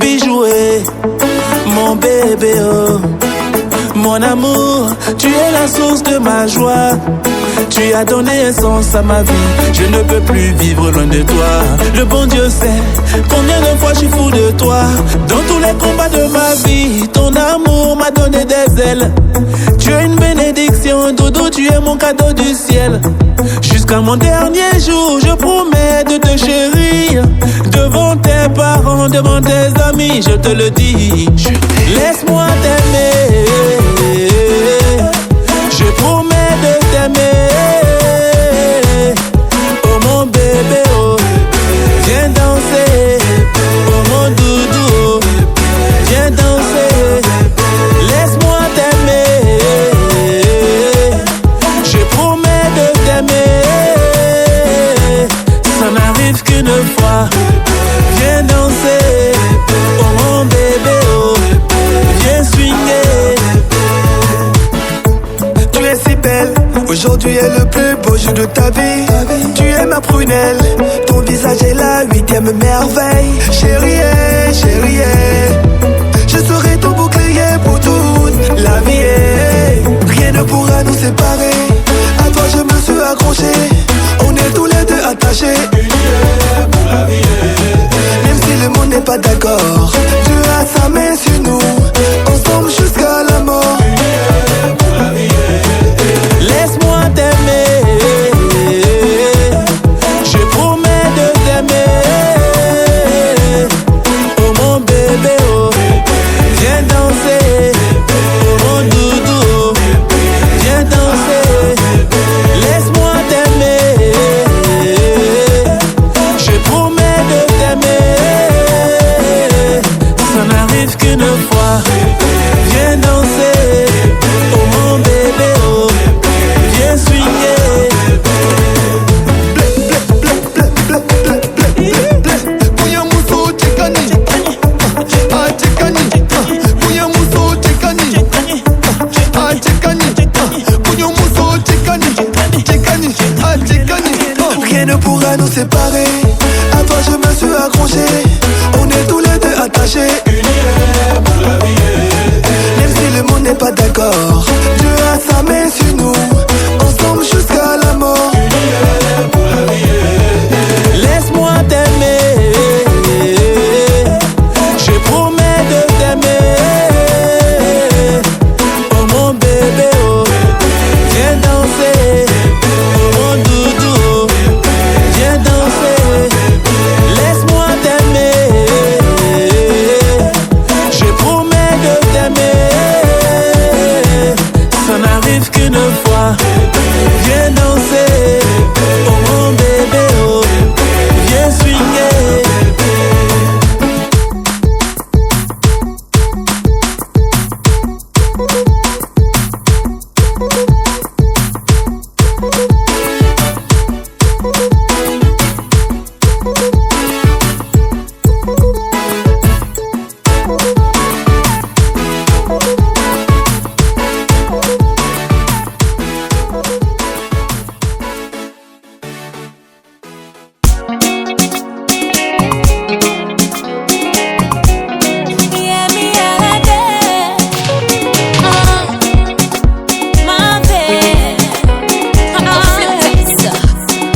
suis joué, mon bébé, oh. Mon amour, tu es la source de ma joie. Tu as donné un sens à ma vie. Je ne peux plus vivre loin de toi. Le bon Dieu sait combien de fois je suis fou de toi. Dans tous les combats de ma vie, ton amour m'a donné des ailes. Tu es une bénédiction, Doudou, tu es mon cadeau du ciel. Jusqu'à mon dernier jour, je promets de te chérir. Devant tes parents, devant tes amis, je te le dis. Laisse-moi t'aimer. Je promets de t'aimer. Oh mon bébé, oh. Viens danser. Oh mon doudou, oh. Viens danser. Laisse-moi t'aimer. Je promets de t'aimer. Ça n'arrive qu'une fois. Viens danser. Oh mon bébé, oh. Viens swinguer. Tu es si belle. Aujourd'hui est le plus beau jour de ta vie. Tu es ma prunelle. Ton visage est la 8e merveille. Chérie, chérie, je serai ton bouclier pour toute la vie. Rien ne pourra nous séparer. À toi je me suis accroché. On est tous les deux attachés. Unis pour la vie. Même si le monde n'est pas d'accord, Dieu a sa main sur nous. Ensemble jusqu'à la mort. Unis pour la vie. Laisse-moi t'aimer. Je promets de t'aimer. Oh mon bébé, oh. Viens danser. Oh mon doudou, oh. Viens danser. Laisse-moi t'aimer. Je promets de t'aimer. Ça n'arrive qu'une fois. Viens danser. Oh mon bébé, oh. Viens swinguer. Rien ne pourra nous séparer. À toi je me suis accroché. On est tous les deux attachés. Unis pour la vie. Même si le monde n'est pas d'accord, Dieu a sa main sur nous. Ensemble jusqu'à la mort. Unis pour la vie. Laisse-moi t'aimer. Je promets de t'aimer. Oh mon bébé, oh. Viens danser. Oh mon doudou, oh. Viens danser. Laisse-moi t'aimer. Je promets de t'aimer. Ça n'arrive qu'une fois. Viens danser. Oh mon bébé, oh. Viens swinguer.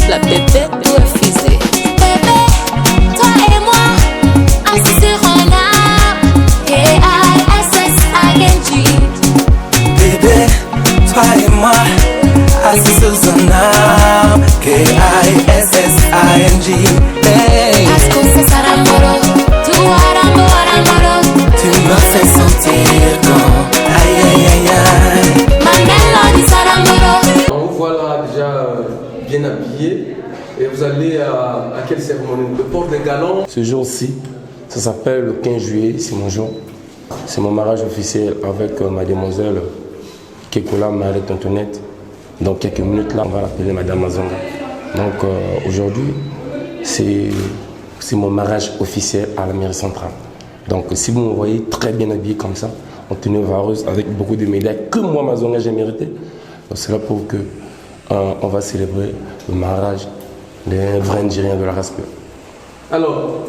La bébé ou refusée. Bébé, toi et moi, assis sur un arbre. K-I-S-S-I-N-G. Bébé, toi et moi, assis sous un arbre. K-I-S-S-I-N-G. Hey. Asco c'est Saramboro, tu arambo aramoro. Tu me fais sentir comme aïe aïe aïe aïe. Ma mélodie Saramboro. Vous voilà déjà bien habillé. Et vous allez à quelle cérémonie? Le port des galons. Ce jour-ci, ça s'appelle le 15 juillet, c'est mon jour. C'est mon mariage officiel avec mademoiselle Kekola Marie-Antoinette. Dans quelques minutes, là, on va l'appeler Madame Mazonga. Donc aujourd'hui, c'est mon mariage officiel à la mairie centrale. Donc si vous me voyez très bien habillé comme ça, en tenue vareuse, avec beaucoup de médailles que moi, Mazonga, j'ai mérité, cela prouve que on va célébrer le mariage d'un vrai Nigérien de la race. Alors,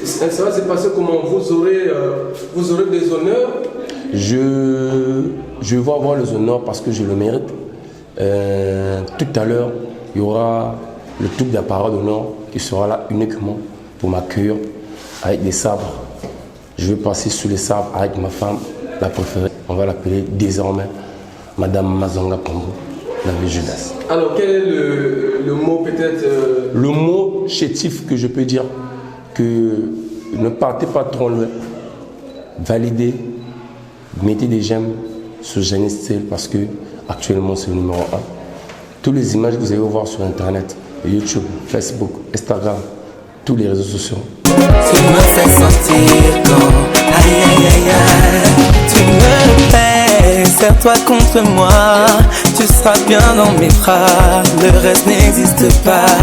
ça va se passer comment? Vous aurez des honneurs? Je vais avoir les honneurs parce que je le mérite. Tout à l'heure, il y aura le truc d'appareil d'honneur qui sera là uniquement pour m'accueillir avec des sabres. Je vais passer sous les sabres avec ma femme, la préférée. On va l'appeler désormais Madame Mazonga Pombo, la vie Judas. Alors, quel est le mot peut-être Le mot chétif que je peux dire, que ne partez pas trop loin. Validez, mettez des j'aime sur Janice Style parce que actuellement c'est le numéro 1. Toutes les images que vous allez voir sur Internet, YouTube, Facebook, Instagram, tous les réseaux sociaux. Tu me fais sentir quand aïe aïe aïe aïe. Tu me fais, serre-toi contre moi. Tu seras bien dans mes bras, le reste n'existe pas.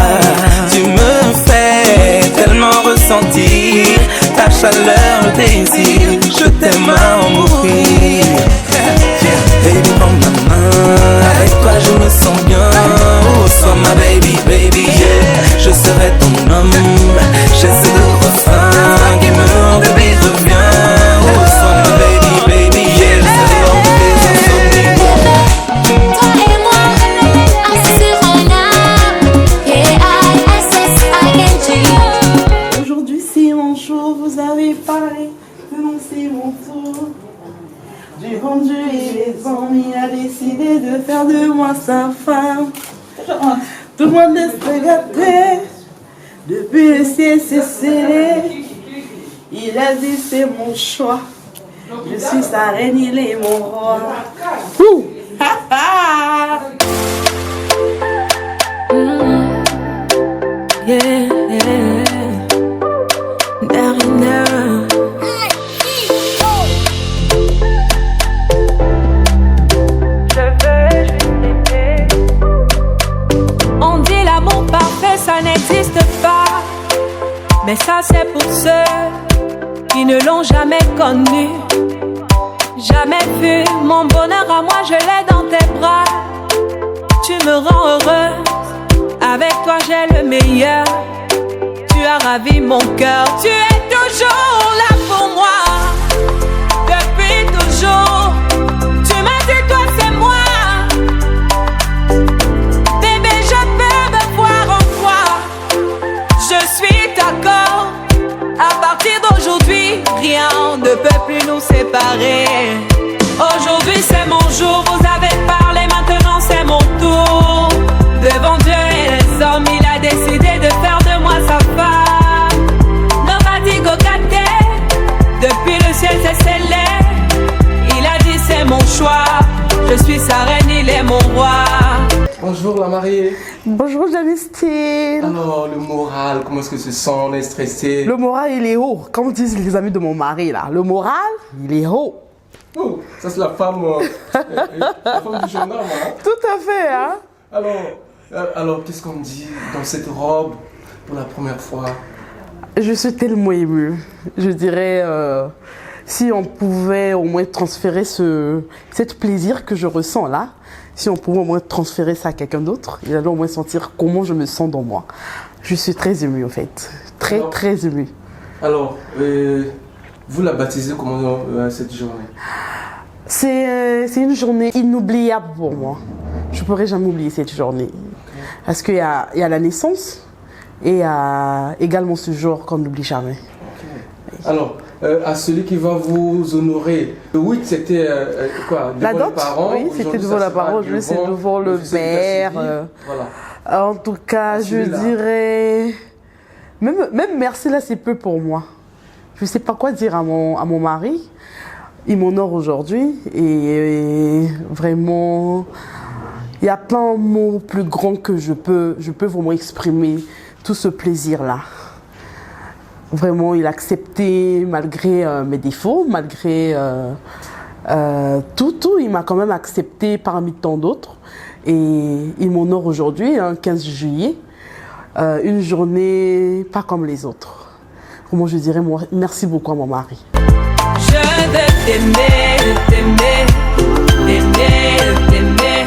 Tu me fais tellement ressentir ta chaleur, le désir. Je t'aime à en mourir. Baby, prends ma main, avec toi je me sens bien. Oh, sois ma baby, baby, yeah. Je serai ton homme. J'ai ce doux refrain qui me bébé reviens. Oh, sois ma baby, baby, yeah. Je serai l'homme des insomnies. Toi et moi, assis sur un arbre. K-I-S-S-I-N-G. Aujourd'hui c'est mon jour, vous avez parlé, maintenant c'est mon tour. J'ai vendu et les hommes, il a décidé de faire de moi sa femme. Tout le monde laisse se gâter, depuis le ciel c'est scellé. Il a dit c'est mon choix, je suis sa reine, il est mon roi. Ouh. Yeah, Darina. On dit l'amour parfait, ça n'existe pas. Mais ça c'est pour ceux qui ne l'ont jamais connu. Jamais vu mon bonheur à moi, je l'ai dans tes bras. Tu me rends heureuse, avec toi j'ai le meilleur. Tu as ravi mon cœur, tu es toujours là pour moi. Depuis toujours, tu m'as dit toi c'est moi. Bébé je peux me voir en toi. Je suis d'accord, à partir d'aujourd'hui, rien ne peut plus nous séparer. Aujourd'hui c'est mon jour, vous avez parlé, maintenant c'est mon tour. Devant Dieu et les hommes, il a décidé de faire de moi sa femme. Nobody go gâté, depuis le ciel c'est scellé. Il a dit c'est mon choix, je suis sa reine, il est mon roi. Bonjour la mariée. Bonjour Janistine. Alors le moral, comment est-ce que se sent? On est stressé? Le moral il est haut, comme disent les amis de mon mari là. Le moral il est haut. Oh, ça c'est la femme du journal, hein? Tout à fait, hein. Alors qu'est-ce qu'on dit dans cette robe pour la première fois? Je suis tellement émue. Je dirais, si on pouvait au moins transférer cet plaisir que je ressens là, si on pouvait au moins transférer ça à quelqu'un d'autre, il allait au moins sentir comment je me sens dans moi. Je suis très émue en fait. Très émue. Alors, vous la baptisez comment cette journée? C'est une journée inoubliable pour moi. Je ne pourrai jamais oublier cette journée. Parce qu'il y a la naissance et il y a également ce jour qu'on n'oublie jamais. Okay. Alors, à celui qui va vous honorer, le 8 c'était quoi? La devant dot, les parents? oui, c'était devant la parole, aujourd'hui c'est devant le père. Voilà. En tout cas, je dirais... Même merci là, c'est peu pour moi. Je ne sais pas quoi dire à mon mari. Il m'honore aujourd'hui et vraiment, il y a plein de mots plus grands que je peux vraiment exprimer tout ce plaisir-là. Vraiment, il a accepté malgré mes défauts, malgré tout, il m'a quand même accepté parmi tant d'autres. Et il m'honore aujourd'hui, 15 juillet, une journée pas comme les autres. Comment je dirais, merci beaucoup à mon mari. Je veux t'aimer, t'aimer, t'aimer, t'aimer,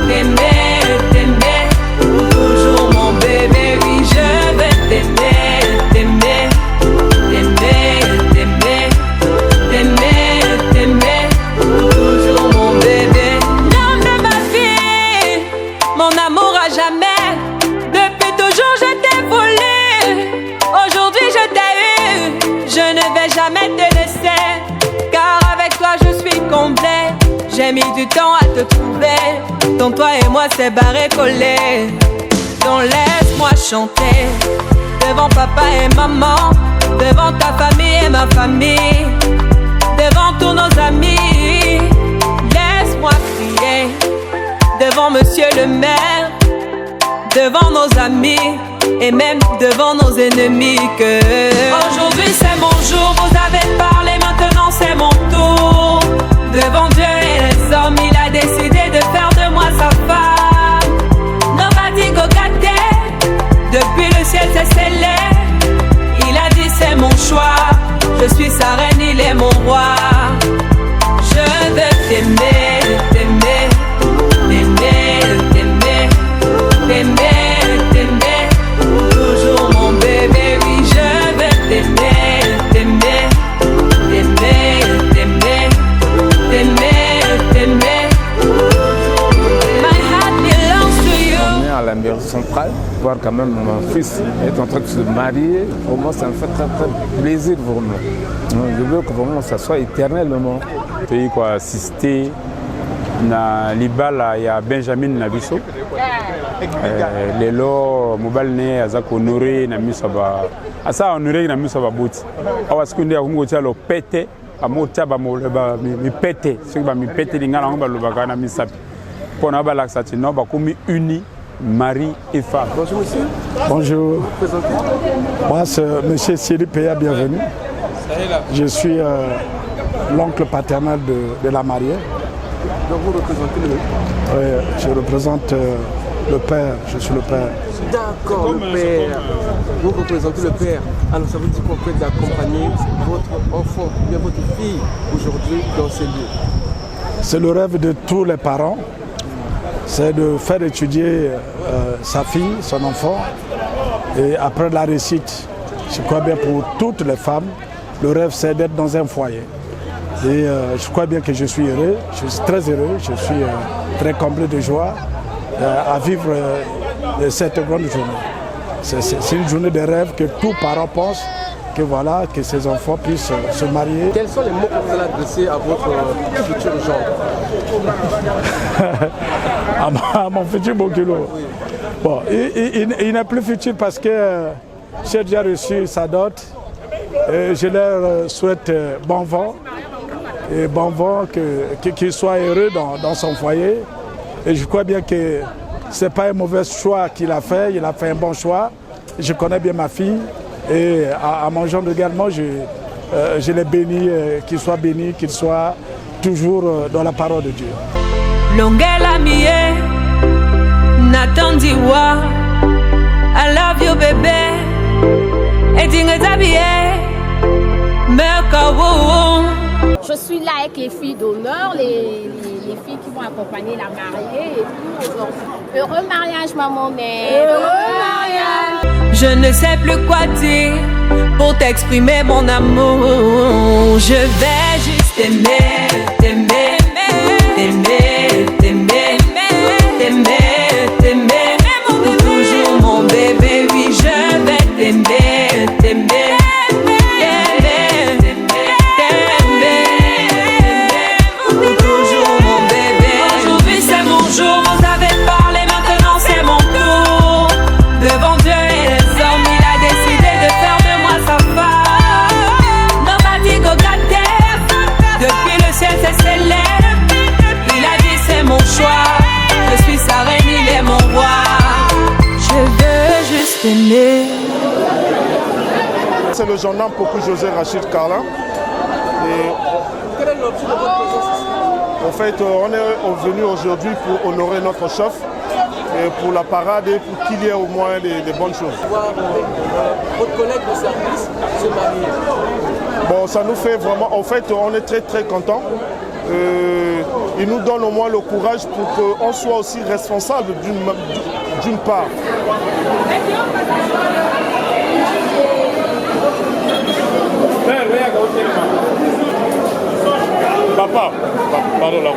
t'aimer, t'aimer, pour toujours mon bébé, oui, je veux t'aimer, t'aimer. jamais te laisser, car avec toi je suis complet. J'ai mis du temps à te trouver, donc toi et moi c'est barré collé. Donc laisse-moi chanter devant papa et maman, devant ta famille et ma famille, devant tous nos amis. Laisse-moi crier devant monsieur le maire, devant nos amis et même devant nos ennemis que aujourd'hui c'est mon jour, vous avez parlé, maintenant c'est mon tour. Devant Dieu et les hommes, il a décidé de faire de moi sa femme. Nobody go get there. Depuis le ciel c'est scellé. Il a dit c'est mon choix. Je suis sa reine, il est mon roi. Je veux t'aimer, t'aimer, t'aimer, t'aimer, t'aimer, t'aimer. Toujours mon bébé, oui, je veux t'aimer, t'aimer, t'aimer, t'aimer, t'aimer, t'aimer. My heart belongs to you. On est à la mairie centrale, voir quand même mon fils est en train de se marier. Pour moi, ça me fait très très plaisir vraiment. Je veux que vraiment ça soit éternellement. Pays quoi, assisté. Na libala ya Benjamin Nabiso lelo mobile ne azako honoré na misaba asa honoré na misaba boti awa sikundi ya kungo tshalo pete amota ba moleba mi pete siki ba mi pete lingana ngo ba lobaka na misapi pona ba laksa tino ba komi uni mari et femme. Bonjour monsieur. Bonjour. Moi c'est monsieur Siri Peya, bienvenue. Je suis l'oncle paternel de la mariée. Donc vous représentez le... Oui, je représente le père, je suis le père. D'accord, le père. Vous représentez le père. Alors ça veut dire qu'on peut accompagner votre enfant, bien votre fille aujourd'hui dans ces lieux. C'est le rêve de tous les parents, c'est de faire étudier sa fille, son enfant, et après la réussite, je crois bien pour toutes les femmes, le rêve c'est d'être dans un foyer. Et je crois bien que je suis heureux, je suis très heureux, je suis très comblé de joie à vivre cette grande journée. C'est une journée de rêve que tous parents pensent que voilà, que ces enfants puissent se marier. Quels sont les mots que vous allez adresser à votre futur gendre? À mon futur Bokilo. Bon, il n'est plus futur parce que j'ai déjà reçu sa dot. Et je leur souhaite bon vent. Et bon vent, qu'il soit heureux dans son foyer. Et je crois bien que ce n'est pas un mauvais choix qu'il a fait un bon choix. Je connais bien ma fille et à mon gendre également, je l'ai béni, qu'il soit béni, qu'il soit toujours dans la parole de Dieu. Longela miye, Nathan Diwa, I love you bébé, et dingue Je suis là avec les filles d'honneur, les filles qui vont accompagner la mariée et tout. Heureux mariage, maman mère. Heureux mariage. Je ne sais plus quoi dire pour t'exprimer mon amour. Je vais juste t'aimer, t'aimer, t'aimer, t'aimer, t'aimer, t'aimer. Pour toujours mon bébé, oui, je vais t'aimer, t'aimer. C'est le gendarme Pokou José Rachid Carlin. Quel est l'objet de votre présence ici? En fait, on est venu aujourd'hui pour honorer notre chef et pour la parade et pour qu'il y ait au moins des bonnes choses. Voir votre collègue de service se marier. Bon, ça nous fait vraiment... En fait, on est très très contents. Il nous donne au moins le courage pour qu'on soit aussi responsable d'une part. Papa, pardon là.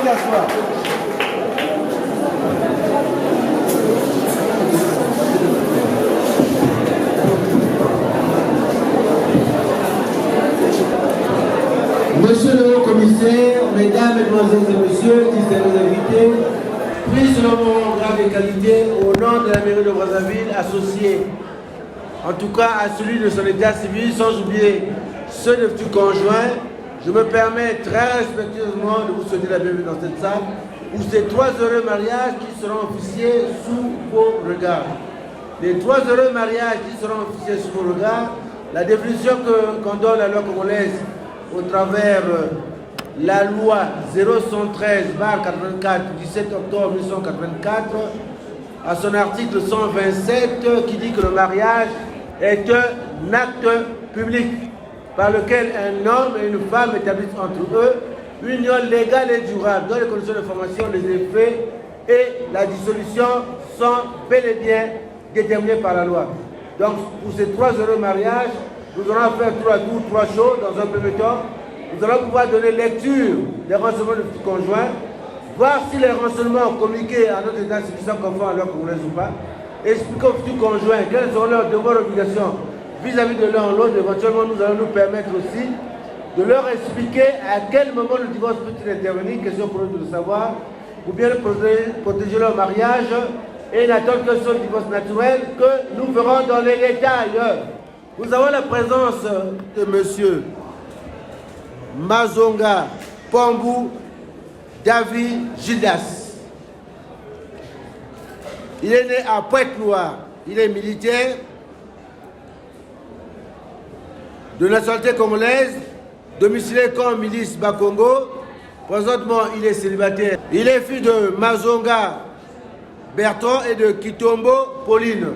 asseoir. Monsieur le haut-commissaire, mesdames, mesdemoiselles et messieurs, distingués invités, pris selon mon grade de qualité au nom de la mairie de Brazzaville, associé en tout cas à celui de son état civil, sans oublier ceux de futurs conjoints, je me permets très respectueusement de vous souhaiter la bienvenue dans cette salle où ces 3 heureux mariages qui seront officiés sous vos regards. Les 3 heureux mariages qui seront officiés sous vos regards, la définition qu'on donne à la loi congolaise au travers la loi 0113/84 du 17 octobre 1984 à son article 127 qui dit que le mariage est un acte public par lequel un homme et une femme établissent entre eux une union légale et durable dont les conditions de formation, les effets et la dissolution sont bel et bien déterminés par la loi. Donc pour ces 3 heureux mariages, nous allons faire 3 choses dans un premier temps. Nous allons pouvoir donner lecture des renseignements de futurs conjoints, voir si les renseignements communiqués à notre état civil sont conformes à leur congolaise ou pas, expliquer aux futurs conjoints quelles sont leurs devoirs et obligations vis-à-vis de l'un ou l'autre. Éventuellement, nous allons nous permettre aussi de leur expliquer à quel moment le divorce peut-il intervenir, question pour eux de le savoir, ou bien protéger leur mariage et n'attendre que ce divorce naturel que nous verrons dans les détails. Nous avons la présence de monsieur Mazonga Pambou David Gildas. Il est né à Pointe-Noire. Il est militaire de nationalité congolaise, domicilié comme milice Bakongo. Présentement, il est célibataire. Il est fils de Mazonga Bertrand et de Kitombo Pauline.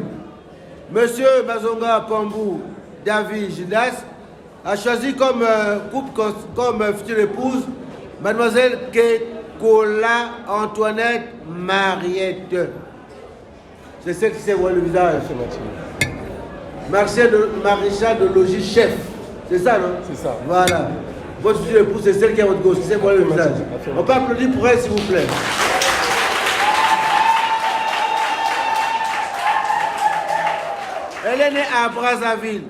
Monsieur Mazonga Pambou David Gildas a choisi comme couple, comme future épouse, mademoiselle Kekola Antoinette Mariette. C'est celle qui s'est voilé le visage. Maréchal de logis chef. C'est ça, non? C'est ça. Voilà. Votre future épouse, c'est celle qui est à votre gauche, qui s'est voilé le visage. On peut applaudir pour elle, s'il vous plaît. Elle est née à Brazzaville,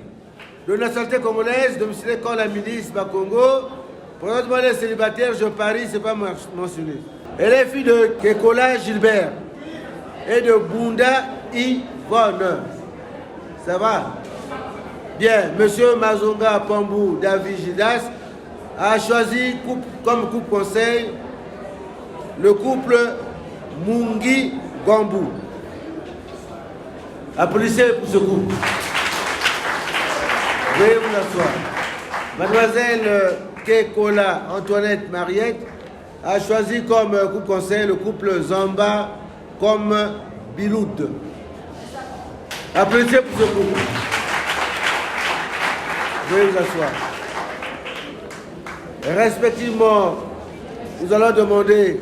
de nationalité congolaise, domiciliée comme la milice Bakongo. Présentement, elle est célibataire, je parie, c'est pas mentionné. Elle est fille de Kekola Gilbert et de Bunda Yvonne. Ça va? Bien, monsieur Mazonga Pambou David Gildas a choisi comme couple conseil le couple Mungi Gambou. Applaudissez pour ce couple. Veuillez vous asseoir. Mademoiselle Kekola Antoinette Mariette a choisi comme couple conseil le couple Zamba comme Biloud. Applaudissez pour ce couple. Veuillez vous asseoir. Respectivement, nous allons demander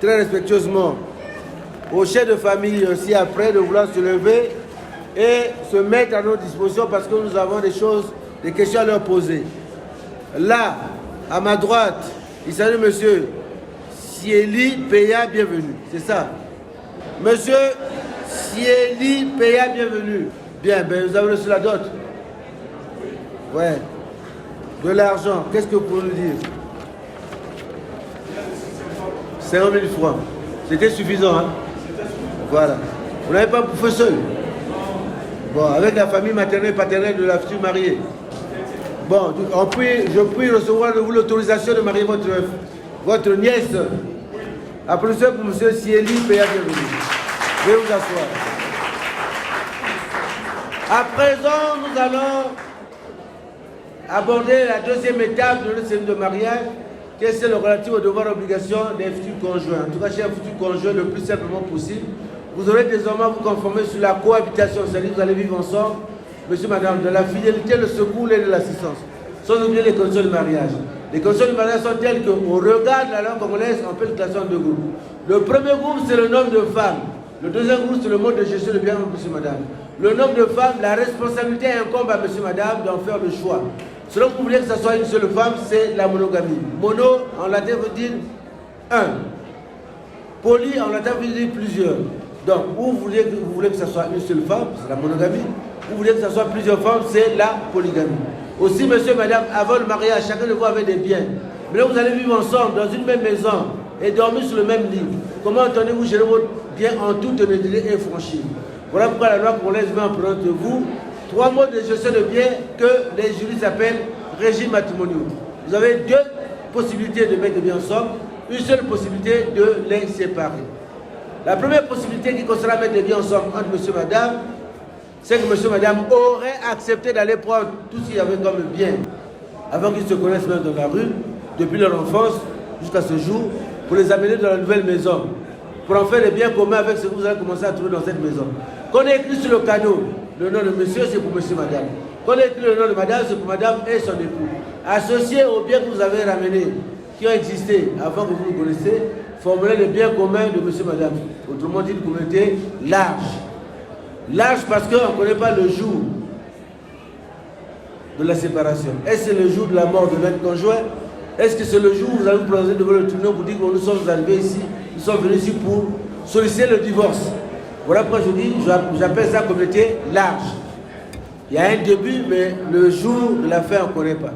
très respectueusement au chef de famille aussi après de vouloir se lever et se mettre à notre disposition parce que nous avons des questions à leur poser. Là, à ma droite, il s'agit de monsieur Sieli Peya, bienvenue. C'est ça. Monsieur Sieli Peya, bienvenue. Bien, ben vous avez reçu la dot. Ouais. De l'argent. Qu'est-ce que vous pouvez nous dire? 50 000 francs. C'était suffisant, hein? Voilà. Vous n'avez pas bouffé seul. Bon, avec la famille maternelle et paternelle de la future mariée. Bon, je puis recevoir de vous l'autorisation de marier votre nièce. Applaudissez pour M. Sieli Péa, bienvenue. Veuillez vous asseoir. À présent, nous allons aborder la deuxième étape de notre série de mariage, qui est celle relative aux devoirs et obligations des futurs conjoints. En tout cas, chers futurs conjoints, le plus simplement possible, vous aurez désormais à vous conformer sur la cohabitation, c'est-à-dire que vous allez vivre ensemble, monsieur, madame, de la fidélité, le secours et de l'assistance, sans oublier les conditions de mariage. Les conditions de mariage sont telles qu'au regard de la langue congolaise, on peut le classer en 2 groupes. Le premier groupe, c'est le nombre de femmes. Le deuxième groupe, c'est le mode de gestion de bien, monsieur, madame. Le nombre de femmes, la responsabilité incombe à monsieur, madame d'en faire le choix. Selon que vous voulez que ce soit une seule femme, c'est la monogamie. Mono, en latin, veut dire Un, poli, on a dit plusieurs. Donc, ou vous voulez que ce soit une seule femme, c'est la monogamie. Vous voulez que ce soit plusieurs femmes, c'est la polygamie. Aussi, monsieur, madame, avant le mariage, chacun de vous avait des biens. Mais là, vous allez vivre ensemble dans une même maison et dormir sur le même lit. Comment entendez-vous gérer votre bien en toute honnêteté et franchise? Voilà pourquoi la loi congolaise met en présence de vous 3 modes de gestion de biens que les juristes appellent régime matrimonial. Vous avez 2 possibilités de mettre des biens ensemble, une seule possibilité de les séparer. La première possibilité qui concerne mettre des biens ensemble entre monsieur et madame, c'est que monsieur et madame auraient accepté d'aller prendre tout ce qu'il y avait comme bien avant qu'ils se connaissent même dans la rue, depuis leur enfance jusqu'à ce jour, pour les amener dans la nouvelle maison, pour en faire des biens communs avec ce que vous allez commencer à trouver dans cette maison. Quand on est écrit sur le cadeau, le nom de monsieur, c'est pour monsieur et madame. Quand on est écrit le nom de madame, c'est pour madame et son époux. Associés aux biens que vous avez ramenés, qui ont existé avant que vous nous connaissiez, formerez les biens communs de monsieur et madame. Autrement dit, une communauté large. Large parce qu'on ne connaît pas le jour de la séparation. Est-ce que c'est le jour de la mort de l'un conjoint? Est-ce que c'est le jour où vous allez vous présenter devant le tribunal pour dire que nous sommes arrivés ici, nous sommes venus ici pour solliciter le divorce? Voilà pourquoi je dis, j'appelle ça communauté large. Il y a un début, mais le jour de la fin, on ne connaît pas.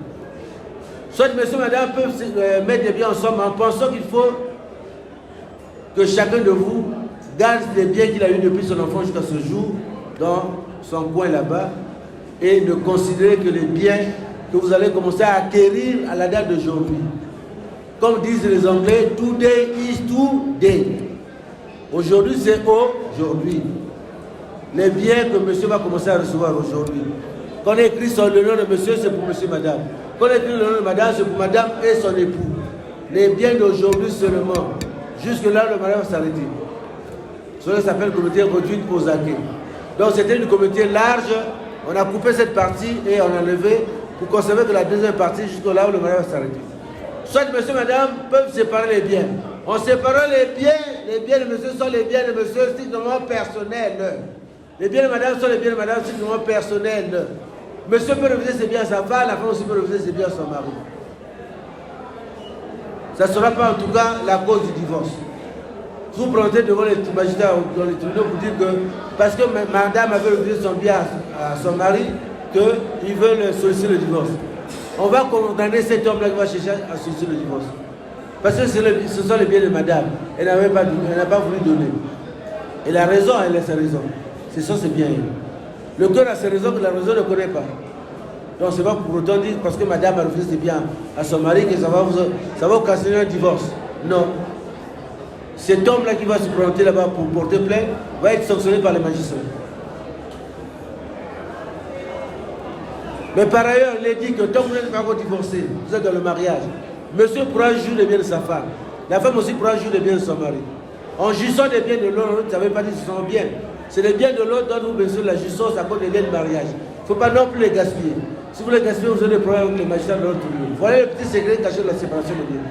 Soit monsieur et madame peuvent mettre des biens ensemble en pensant qu'il faut que chacun de vous garde les biens qu'il a eu depuis son enfant jusqu'à ce jour dans son coin là-bas et ne considérer que les biens que vous allez commencer à acquérir à la date d'aujourd'hui. Comme disent les Anglais, today is today. Aujourd'hui, c'est aujourd'hui. Les biens que monsieur va commencer à recevoir aujourd'hui. Quand on écrit sur le nom de monsieur, c'est pour monsieur et madame. Quand on écrit le nom de madame, c'est pour madame et son époux. Les biens d'aujourd'hui seulement. Jusque-là, le mariage va s'arrêter. Cela s'appelle communauté réduite aux acquis. Donc c'était une communauté large. On a coupé cette partie et on a enlevé pour conserver que la deuxième partie jusque-là où le mariage va s'arrêter. Soit monsieur et madame peuvent séparer les biens. En séparant les biens de monsieur sont les biens de monsieur strictement personnels. Les biens de madame sont les biens de madame strictement personnels. Monsieur peut refuser ses biens à sa femme, la femme aussi peut refuser ses biens à son mari. Ça ne sera pas en tout cas la cause du divorce. Vous présentez devant les magistrats dans les tribunaux pour dire que parce que madame avait refusé son bien à son mari, qu'ils veulent solliciter le divorce. On va condamner cet homme-là qui va chercher à solliciter le divorce. Parce que ce sont les biens de madame. Elle n'a pas voulu donner. Elle a raison, elle a sa raison. Ce sont ses biens. Le cœur a ses raisons que la raison ne connaît pas. Donc c'est pas pour autant dire parce que madame a refusé ses biens à son mari que ça va occasionner un divorce. Non. Cet homme-là qui va se présenter là-bas pour porter plainte va être sanctionné par les magistrats. Mais par ailleurs, il est dit que tant que vous n'êtes pas encore divorcé, vous êtes dans le mariage, monsieur pourra juger les biens de sa femme. La femme aussi pourra juger les biens de son mari. En jouissant des biens de l'autre, ça ne veut pas dire que ce sont bien. C'est les biens de l'autre dont vous besoin de la jouissance à cause des biens de mariage. Il ne faut pas non plus les gaspiller. Si vous les gaspillez, vous avez des problèmes avec les magistrats de l'autre tribunal. Voilà le petit secret caché de la séparation des biens.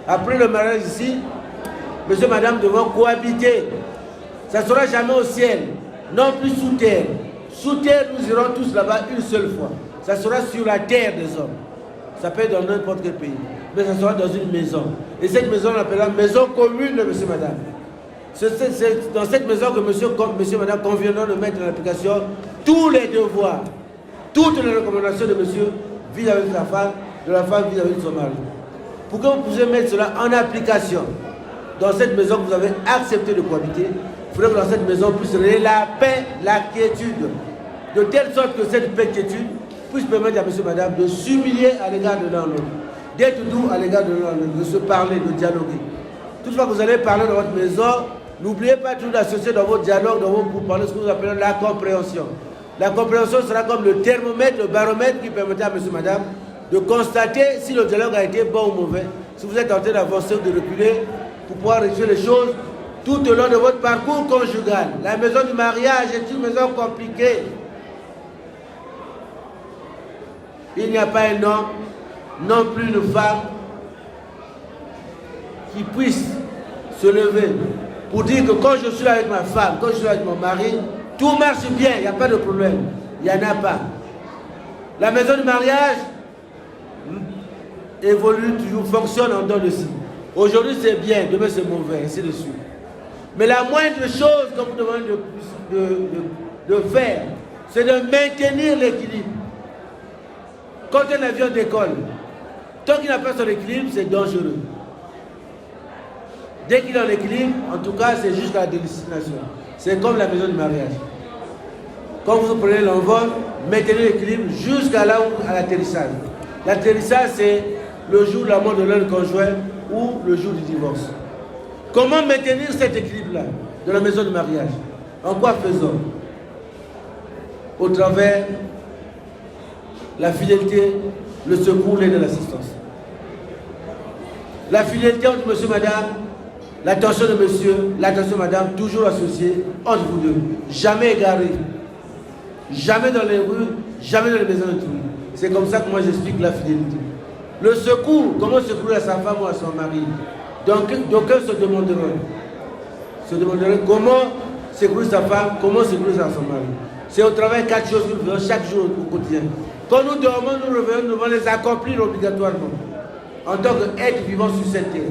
Après le mariage ici, monsieur et madame devront cohabiter. Ça ne sera jamais au ciel, non plus sous terre. Sous terre, nous irons tous là-bas une seule fois. Ça sera sur la terre des hommes. Ça peut être dans n'importe quel pays. Mais ça sera dans une maison. Et cette maison, on l'appellera maison commune de monsieur et madame. C'est dans cette maison que monsieur et madame conviendront de mettre en application tous les devoirs, toutes les recommandations de monsieur vis-à-vis de la femme, de la femme vis-à-vis de son mari. Pour que vous puissiez mettre cela en application dans cette maison que vous avez accepté de cohabiter, il faudrait que dans cette maison puisse régner la paix, la quiétude, de telle sorte que cette paix et quiétude puisse permettre à monsieur et madame de s'humilier à l'égard de l'un l'autre, d'être doux à l'égard de l'un l'autre, de se parler, de dialoguer. Toutefois que vous allez parler dans votre maison, n'oubliez pas toujours d'associer dans votre dialogue, pour parler de ce que nous appelons la compréhension. La compréhension sera comme le thermomètre, le baromètre qui permettra à monsieur et madame de constater si le dialogue a été bon ou mauvais, si vous êtes en train d'avancer ou de reculer, pour pouvoir réussir les choses tout au long de votre parcours conjugal. La maison du mariage est une maison compliquée. Il n'y a pas un homme, non plus une femme, qui puisse se lever pour dire que quand je suis avec ma femme, quand je suis avec mon mari, tout marche bien, il n'y a pas de problème. Il n'y en a pas. La maison du mariage évolue toujours, fonctionne en dents de scie. Aujourd'hui c'est bien, demain c'est mauvais, ainsi de suite. Mais la moindre chose qu'on vous demande de faire, c'est de maintenir l'équilibre. Quand un avion décolle, tant qu'il n'a pas son équilibre, c'est dangereux. Dès qu'il est en équilibre, en tout cas, c'est juste la destination. C'est comme la maison du mariage. Quand vous prenez l'envol, maintenez l'équilibre jusqu'à là où, à l'atterrissage. L'atterrissage, c'est le jour de la mort de l'un conjoint ou le jour du divorce. Comment maintenir cet équilibre-là de la maison du mariage? En quoi faisons? Au travers la fidélité, le secours, l'aide et l'assistance. La fidélité entre monsieur et madame, l'attention de monsieur, l'attention de madame, toujours associée entre vous deux. Jamais égaré. Jamais dans les rues, jamais dans les maisons de tout. C'est comme ça que moi j'explique la fidélité. Le secours, comment secourir à sa femme ou à son mari? Donc, d'aucuns se demanderont comment secourir sa femme, comment secourir à son mari. C'est au travers 4 choses que nous faisons chaque jour au quotidien. Quand nous dormons, nous revenons, nous devons les accomplir obligatoirement. En tant qu'être vivant sur cette terre.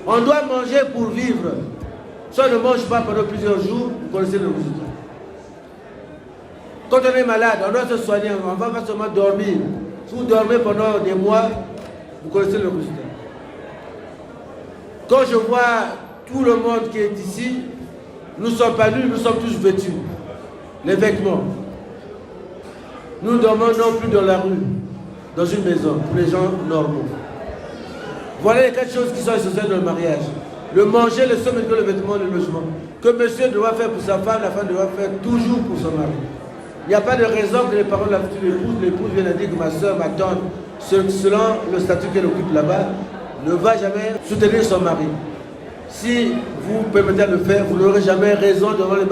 On doit manger pour vivre. Si on ne mange pas pendant plusieurs jours, vous connaissez le résultat. Quand on est malade, on doit se soigner, on ne va pas seulement dormir. Si vous dormez pendant des mois, vous connaissez le résultat. Quand je vois tout le monde qui est ici, nous ne sommes pas nus, nous sommes tous vêtus. Les vêtements. Nous dormons non plus dans la rue, dans une maison, pour les gens normaux. Voilà les 4 choses qui sont essentielles dans le mariage. Le manger, le sommeil, le vêtement, le logement. Que monsieur doit faire pour sa femme, la femme doit faire toujours pour son mari. Il n'y a pas de raison que les parents de la future épouse, l'épouse vienne à dire que ma soeur, ma tante, selon le statut qu'elle occupe là-bas, ne va jamais soutenir son mari. Si vous permettez de le faire, vous n'aurez jamais raison devant les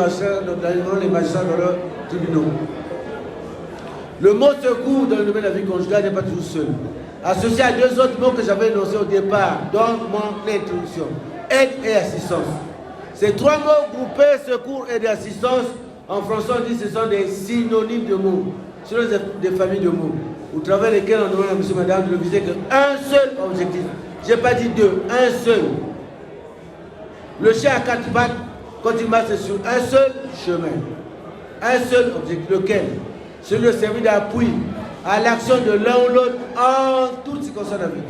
magistrats dans leurs tribunaux. Le mot secours dans le domaine de la vie conjugale n'est pas toujours seul. Associé à 2 autres mots que j'avais énoncés au départ dans mon introduction. Aide et assistance. Ces 3 mots groupés, secours, aide et assistance, en français on dit que ce sont des synonymes de mots. Ce sont des familles de mots. Au travers lesquels on demande à monsieur et madame de ne viser qu'un seul objectif. Je n'ai pas dit 2, un seul. Le chien à 4 pattes, quand il marche sur un seul chemin. Un seul objectif. Lequel? Celui de servir d'appui à l'action de l'un ou l'autre en toutes circonstances de la vie.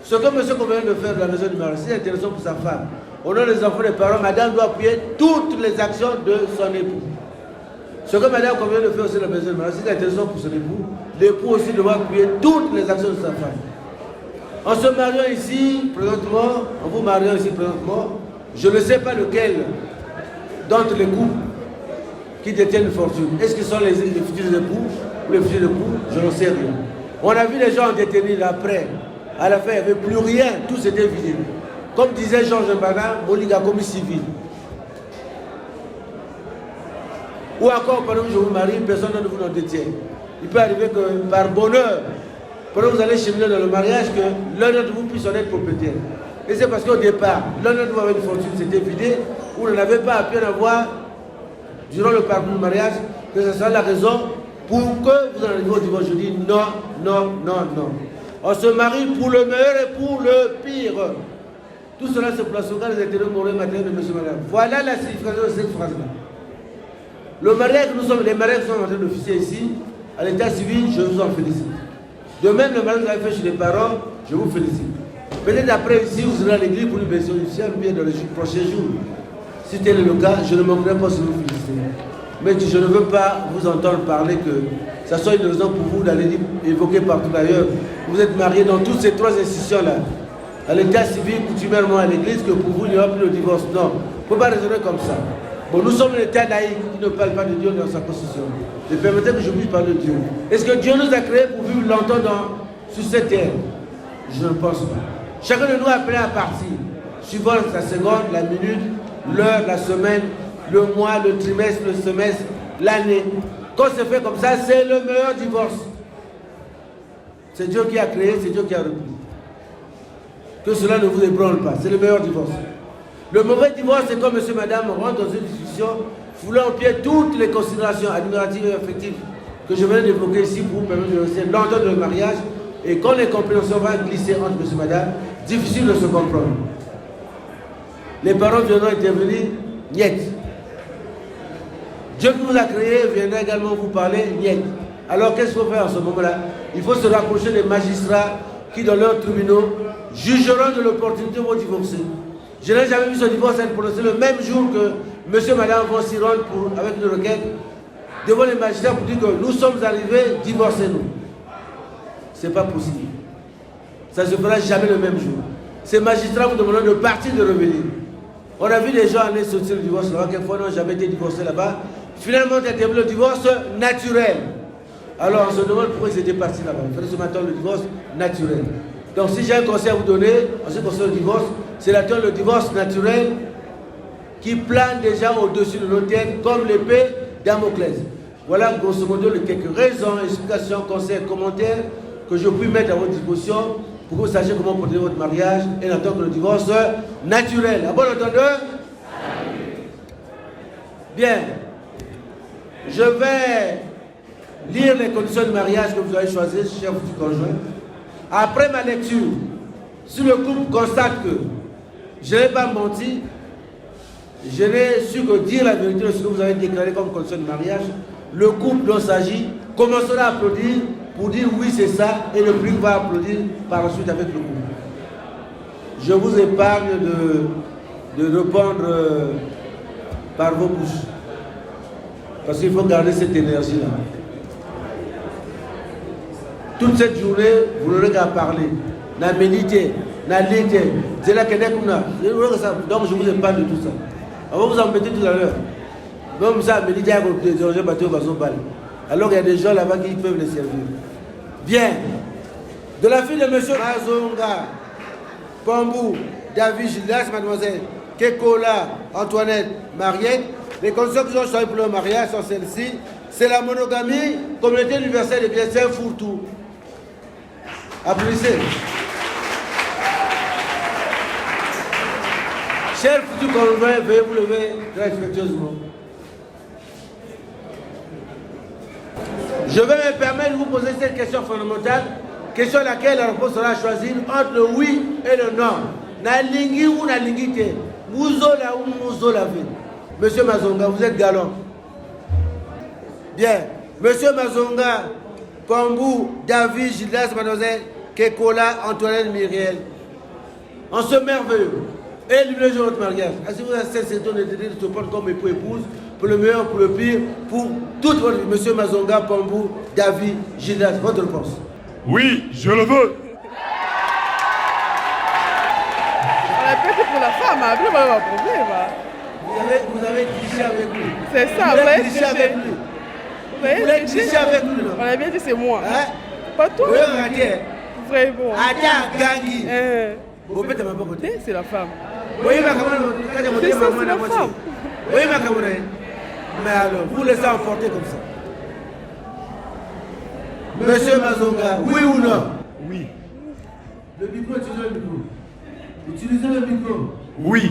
Ce que monsieur convient de faire de la maison du mariage, c'est intéressant pour sa femme. Au nom des enfants, des parents, madame doit appuyer toutes les actions de son époux. Ce que madame convient de faire aussi de la maison du mariage, c'est intéressant pour son époux. L'époux aussi doit appuyer toutes les actions de sa femme. En se mariant ici, présentement, en vous mariant ici présentement, je ne sais pas lequel d'entre les couples qui détiennent une fortune. Est-ce que ce sont les futurs époux ou les futurs époux? Je n'en sais rien. On a vu les gens détenus après. À la fin, il n'y avait plus rien. Tout s'était vidé. Comme disait Georges Mbana, oligarchie civile. Ou encore, pendant que je vous marie, personne ne vous en détient. Il peut arriver que par bonheur, pendant que vous allez cheminer dans le mariage, que l'un d'entre vous puisse en être propriétaire. Et c'est parce qu'au départ, l'un d'entre vous avait une fortune, c'était vidé, ou n'en avait pas pu en avoir durant le parcours du mariage, que ce soit la raison pour que vous en arriviez au divorce. Je dis non, non, non, non. On se marie pour le meilleur et pour le pire. Tout cela c'est pour la sauvegarde des intérêts moraux et matériels de monsieur et madame. Voilà la signification de cette phrase-là. Le mariage que nous sommes, les mariages qui sont en train d'officier ici, à l'état civil, je vous en félicite. De même, le mariage que vous avez fait chez les parents, je vous félicite. Peut-être après ici, vous serez à l'église pour une version officielle, ou bien dans les prochains jours. Si tel est le cas, je ne manquerai pas de vous féliciter. Mais je ne veux pas vous entendre parler que ça soit une raison pour vous d'aller évoquer partout ailleurs. Vous êtes mariés dans toutes ces 3 institutions-là. À l'état civil, coutumièrement à l'église, que pour vous, il n'y aura plus de divorce. Non, il ne faut pas raisonner comme ça. Bon, nous sommes un État laïque qui ne parle pas de Dieu dans sa constitution. Mais permettez que je puisse parler de Dieu. Est-ce que Dieu nous a créés pour vivre longtemps sur cette terre? Je ne pense pas. Chacun de nous est appelé à partir, suivant la seconde, la minute, l'heure, la semaine, le mois, le trimestre, le semestre, l'année. Quand c'est fait comme ça, c'est le meilleur divorce. C'est Dieu qui a créé, c'est Dieu qui a repris. Que cela ne vous ébranle pas, c'est le meilleur divorce. Le mauvais divorce, c'est quand monsieur et madame rentrent dans une discussion, foulant au pied toutes les considérations administratives et affectives que je viens d'évoquer ici pour vous permettre de rester longtemps dans le mariage. Et quand les compréhensions vont glisser entre monsieur et madame, difficile de se comprendre. Les parents viendront intervenir, niet. Dieu qui vous a créé viendra également vous parler, niet. Alors qu'est-ce qu'il faut faire en ce moment-là? Il faut se rapprocher des magistrats qui, dans leurs tribunaux, jugeront de l'opportunité de divorcer. Je n'ai jamais vu ce divorce être prononcé le même jour que monsieur et madame vont s'y rendre avec une requête devant les magistrats pour dire que nous sommes arrivés, divorcez-nous. Ce n'est pas possible. Ça ne se fera jamais le même jour. Ces magistrats vous demanderont de partir, de revenir. On a vu des gens aller sortir le divorce là-bas, quelquefois n'ont jamais été divorcés là-bas. Finalement, on a terminé le divorce naturel. Alors on se demande pourquoi ils étaient partis là-bas. Il fallait se mettre le divorce naturel. Donc si j'ai un conseil à vous donner, en ce qui concerne le divorce, c'est le divorce naturel qui plane déjà au-dessus de nos têtes comme l'épée Damoclès. Voilà grosso modo les quelques raisons, explications, conseils, commentaires que je puis mettre à votre disposition pour que vous sachiez comment protéger votre mariage et n'attendre que le divorce naturel. À bon entendeur? Bien. Je vais lire les conditions de mariage que vous avez choisies, cher futur conjoint. Après ma lecture, si le couple constate que je n'ai pas menti, je n'ai su que dire la vérité de ce que vous avez déclaré comme condition de mariage, le couple dont il s'agit commencera à applaudir pour dire oui c'est ça et le public va applaudir par la suite avec le couple. Je vous épargne de répondre par vos bouches parce qu'il faut garder cette énergie-là. Toute cette journée, vous n'aurez qu'à parler, n'a médité, n'a l'été, c'est là que donc je vous épargne de tout ça. On va vous embêter tout à l'heure. Comme ça, méditer avec des enjeux bateaux au bal. Alors qu'il y a des gens là-bas qui peuvent les servir. Bien. De la fille de M. Mazonga, Pambou, David, Gildas, mademoiselle, Kekola, Antoinette, Mariette, les conditions qu'ils ont choisies pour leur mariage sont celles-ci. C'est la monogamie, communauté universelle de bien-être, fourre-tout. Applaudissez. Chers futurs conjoints, veuillez vous lever très respectueusement. Je vais me permettre de vous poser cette question fondamentale, question à laquelle la réponse sera choisie entre le oui et le non. Na lingi ou na lingite, mouzo la ou mouzo la vie. Monsieur Mazonga, vous êtes galant. Bien. Monsieur Mazonga, Pambou, David, Gildas, mademoiselle, Kekola, Antoinette, Myriel. En ce merveilleux et le jour de votre mariage, si vous avez cette saison de se prendre comme époux-épouse, pour le meilleur, pour le pire, pour toute votre vie. Monsieur Mazonga, Pambou, David, Gildas, votre réponse? Oui, je le veux. On a pété pour la femme, après on va avoir un problème. Vous avez triché avec lui. C'est ça, vous avez triché avec lui. Vous avez triché avec lui. On a bien dit c'est moi. Hein? Pas toi. Vraiment. Gangi. Vous faites ma côté. C'est la femme. Oui, ma camarade. C'est ça, c'est la femme. Oui, ma camarade. Mais alors, vous laissez emporter comme ça. Monsieur Mazonga, oui ou non? Oui. Le micro, utilisez le micro. Utilisez le micro. Oui.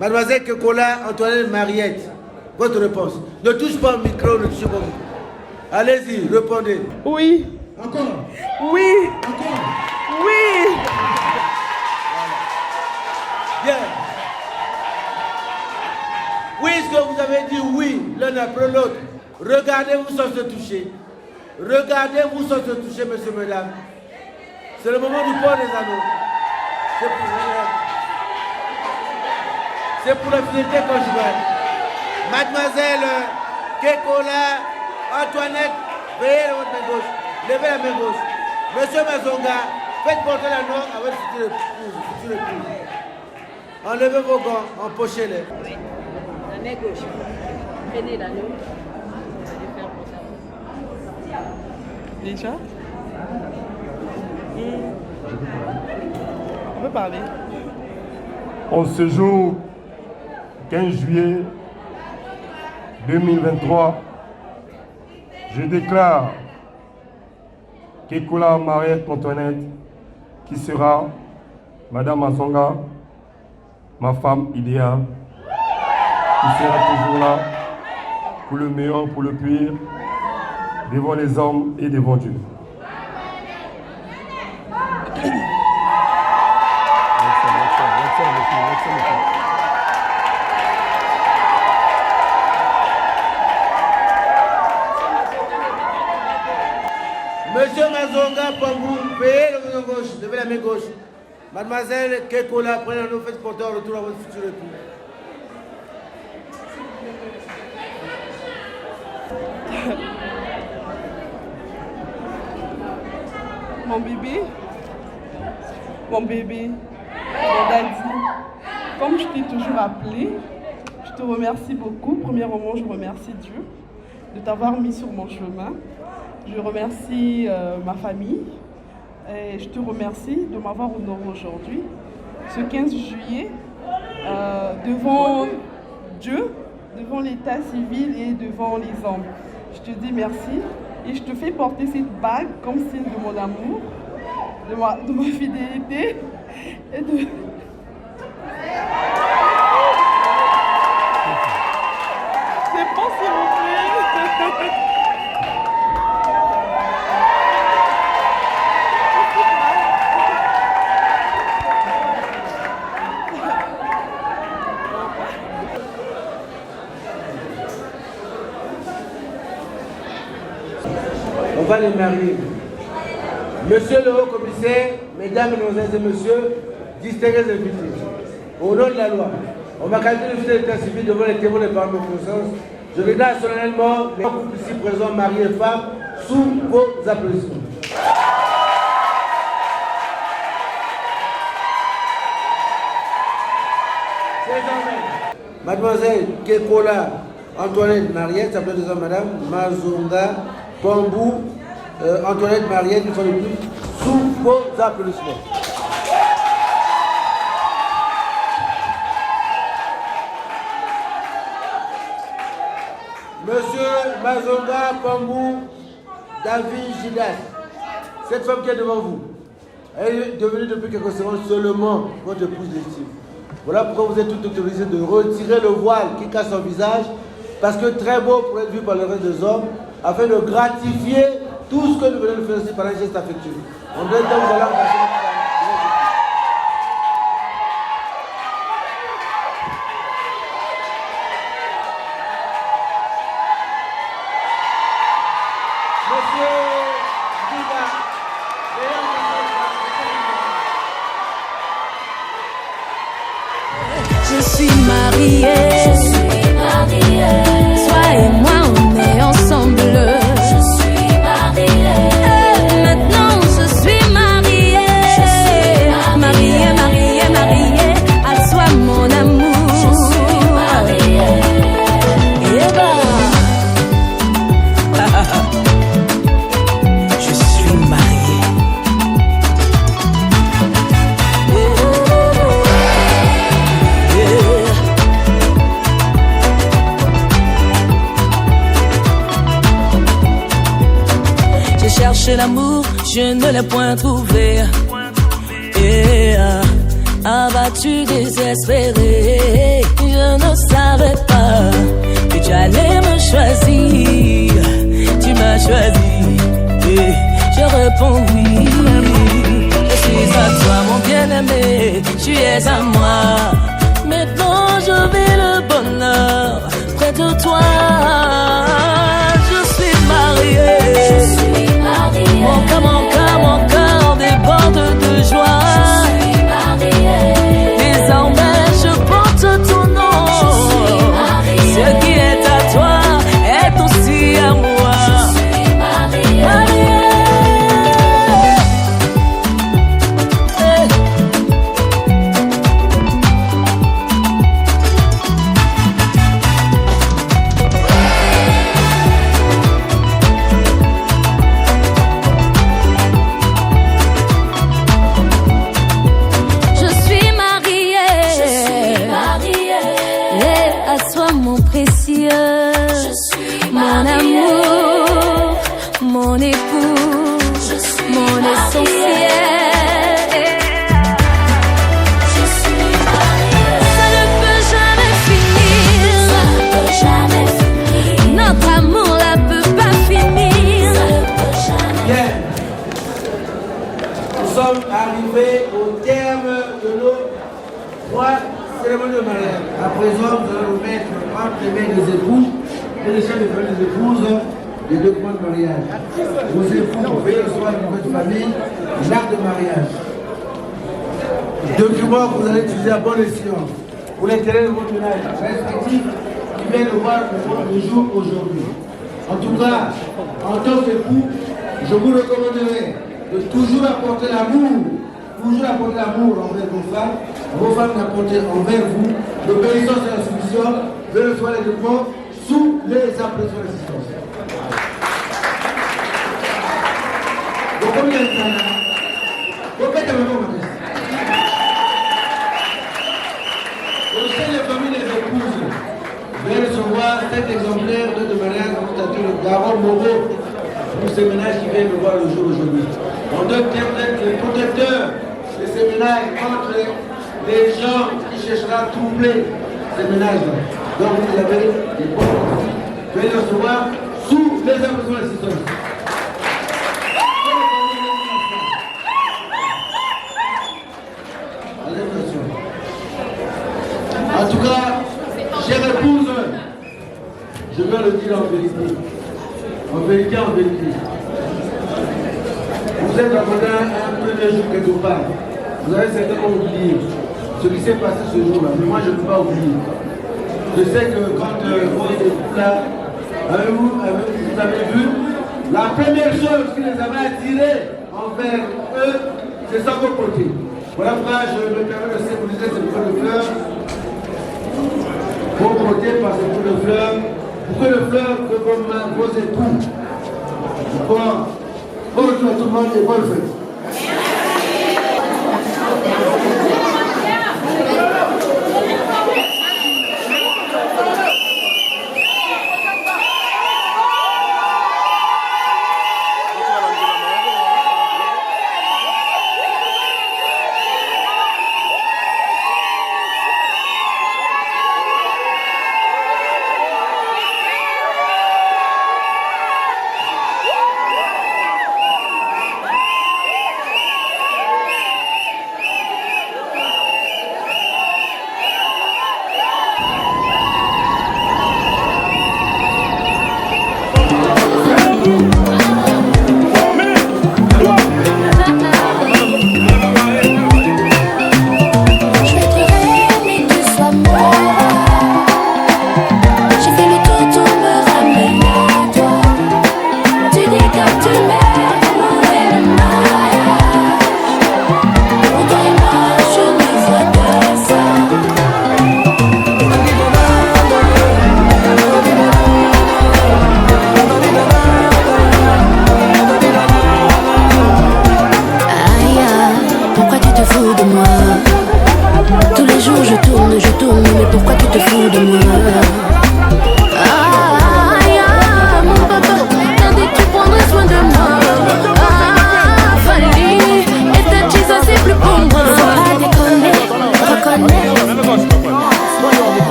Mademoiselle Kekola, Antoinette, Mariette, votre réponse. Ne touche pas au micro, ne touche pas au micro. Allez-y, répondez. Oui. Encore. Oui. Encore. Oui. Bien. Puisque vous avez dit oui l'un après l'autre, regardez-vous sans se toucher. Regardez-vous sans se toucher, monsieur, mesdames. C'est le moment du port des anneaux. C'est pour la fidélité conjugale. Mademoiselle Kekola, Antoinette, veillez votre main gauche. Levez la main gauche. Monsieur Mazonga, faites porter l'anneau à votre futur épouse. Enlevez vos gants, empochez-les. Oui, la main gauche. Prenez l'anneau. Allez faire pour ça. Déjà? On peut parler. En ce jour 15 juillet 2023, je déclare Kekola Mariette Antoinette, qui sera Madame Mazonga, ma femme idéale, qui sera toujours là pour le meilleur, pour le pire, devant les hommes et devant Dieu. Pambou, payez le main gauche, levez la main gauche. Mademoiselle Kekola, prenez un autre, faites porter en retour à votre futur époux. Mon bébé, mon daddy, comme je t'ai toujours appelé, je te remercie beaucoup. Premièrement, je remercie Dieu de t'avoir mis sur mon chemin. Je remercie ma famille et je te remercie de m'avoir honoré aujourd'hui, ce 15 juillet, devant Dieu, devant l'état civil et devant les hommes. Je te dis merci et je te fais porter cette bague comme signe de mon amour, de ma fidélité et de... C'est bon, s'il vous plaît. On va les marier. Monsieur le haut-commissaire, mesdames, mesdemoiselles et messieurs, distingués invités, au nom de la loi, on va qualifier le officier d'état civil devant les témoins de par nos consciences. Je déclare solennellement les couples ici présents, mariés et femmes, sous vos applaudissements. Mademoiselle Kekola Antoinette Mariette, ça s'appelle déjà Madame Mazonga Pambou Antoinette Mariette, une fois de plus, sous vos applaudissements. Monsieur Mazonga Pambou David Gidas, cette femme qui est devant vous, elle est devenue depuis quelques secondes seulement votre épouse légitime. Voilà pourquoi vous êtes tout autorisé de retirer le voile qui cache son visage, parce que très beau pour être vu par le reste des hommes, afin de gratifier tout ce que nous venons de faire ici par un geste affectueux. On doit donc vous allez embrasser. Je suis mariée, toi et moi on est ensemble. Je suis mariée, maintenant je suis mariée, mariée, à toi mon amour. Je suis mariée, je suis mariée. Chercher l'amour, je ne l'ai point trouvé. Abattu, désespéré, je ne savais pas que tu allais me choisir. Tu m'as choisi, je réponds oui. Je suis à toi, mon bien-aimé, tu es à moi. Maintenant, je vis le bonheur près de toi. Je suis mariée. Mon cœur déborde de joie. Je suis mariée. Désormais je porte ton nom. Ce qui est à toi est aussi à moi. Je suis mariée. Mon amour, mon époux, mon essentiel. Je suis mariée. Ça ne peut jamais finir. Notre amour ne peut pas finir. Bien. Nous sommes arrivés au terme de nos 3 cérémonies de mariage. À présent, nous allons nous mettre entre les mains des époux et les chefs de famille des épouses les documents de mariage. Vos époux, veuillez recevoir dans votre famille l'acte de mariage. Documents que vous allez utiliser à bon escient pour l'intérêt de votre ménage respectif qui vient de voir le jour aujourd'hui. En tout cas, en tant qu'époux, je vous recommanderai de toujours apporter l'amour envers vos femmes d'apporter envers vous l'obéissance et la soumission, de recevoir les documents sous les impressions d'assistance. Donc, combien de temps vous faites un moment, madame. Au sein des familles et des épouses, veuillez recevoir 7 exemplaires de mariage en statut de Garon Moreau pour ces ménages qui viennent de voir le jour aujourd'hui. En deux termes, d'être les protecteurs de ces ménages contre les gens qui chercheront à troubler ces ménages-là. Donc vous avez des bons produits. Veuillez les recevoir sous les impressions d'assistance. En tout cas, chère épouse, je dois le dire en vérité. En vérité, en vérité. Vous êtes en un premier jour quelque part. Vous avez certainement oublié ce qui s'est passé ce jour-là. Mais moi, je ne peux pas oublier. Je sais que quand vos époux là, vous avez vu, la première chose qui les avait attirés envers eux, c'est sans vos côtés. Voilà pourquoi je me permets de symboliser ce coup de fleurs. Vos côtés par ce coup de fleurs. Pour que le fleur que vos époux. Bon retour à tout le monde et bonne fête.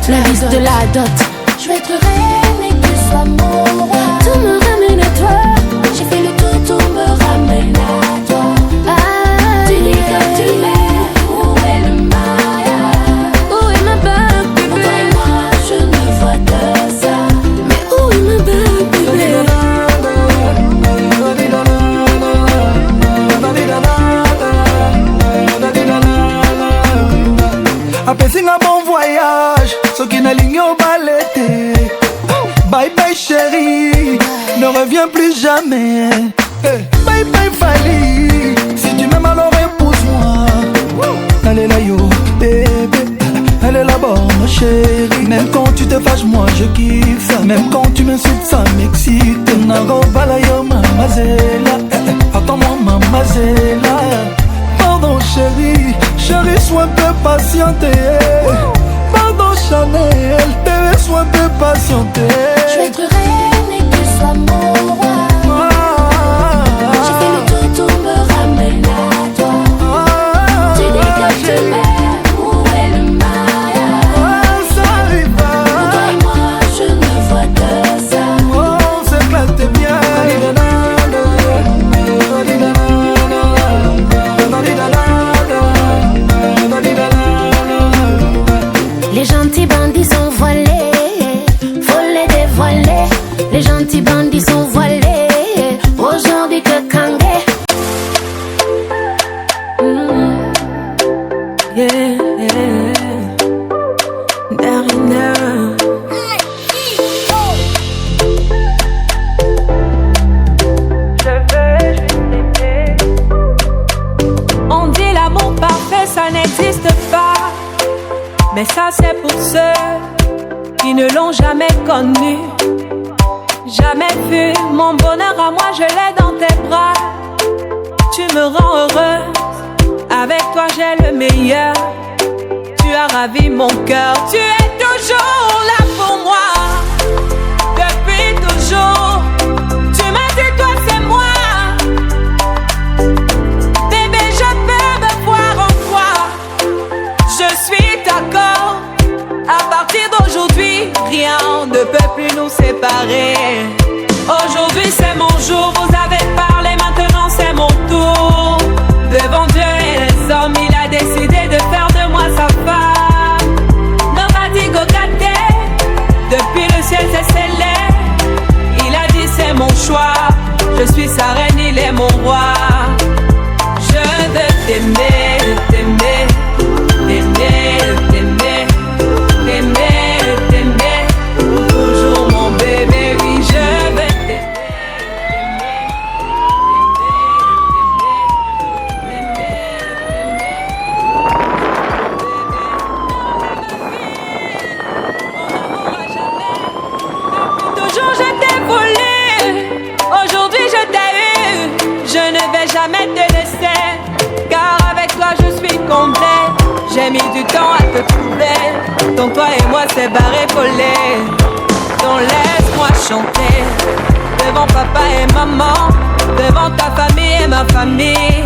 La liste de la dot. Je vais être reine et que tu sois mon roi. Tout me ramène à toi. J'ai fait le tout, tout me ramène à toi. Tu dis que tu m'aimes. Où est le mariage? Où est ma bague, bébé? Pour toi et moi, je ne vois que ça. Mais où est ma bague, bébé? Apesi un bon voyage. Ce qui n'a ligne au balai. Bye bye chérie, ne reviens plus jamais. Bye bye Fali, si tu m'aimes alors épouse-moi. Elle est là yo, bébé, elle est là-bas ma chérie. Même quand tu te fâches moi je kiffe ça. Même quand tu m'insultes ça m'excite. Nago balayo mamazela, attends-moi mamazela. Pardon chérie, chérie sois un peu patiente. Pardon Chanel, bébé sois un peu patiente. Je vais être reine et que tu sois mon roi. bandits sont voilés, faut les dévoiler. Les gentils bandits sont voilés, aujourd'hui que Kangé. Yeah, Darina. Je veux juste t'aimer. On dit l'amour parfait, ça n'existe pas. Mais ça c'est pour ceux qui ne l'ont jamais connu. Jamais vu mon bonheur à moi, je l'ai dans tes bras. Tu me rends heureuse, avec toi j'ai le meilleur. Tu as ravi mon cœur, tu es toujours là pour moi. Depuis toujours, tu m'as dit toi c'est moi. Bébé, je peux me voir en toi. Je suis d'accord. À partir d'aujourd'hui, rien ne peut plus nous séparer. Aujourd'hui c'est mon jour, vous avez parlé, maintenant c'est mon tour. Devant Dieu et les hommes, il a décidé de faire de moi sa femme. Nobody go get there. Depuis le ciel c'est scellé. Il a dit c'est mon choix. Je suis sa reine, il est mon roi. Je veux t'aimer, t'aimer, t'aimer, t'aimer, t'aimer, t'aimer. Toujours mon bébé, oui je veux t'aimer. Toujours je t'ai voulu, aujourd'hui je t'ai eu. Je ne vais jamais te laisser, car avec toi je suis complet. J'ai mis du temps à te trouver, donc toi et moi c'est barré collé. Donc laisse-moi chanter, devant papa et maman, devant ta famille et ma famille,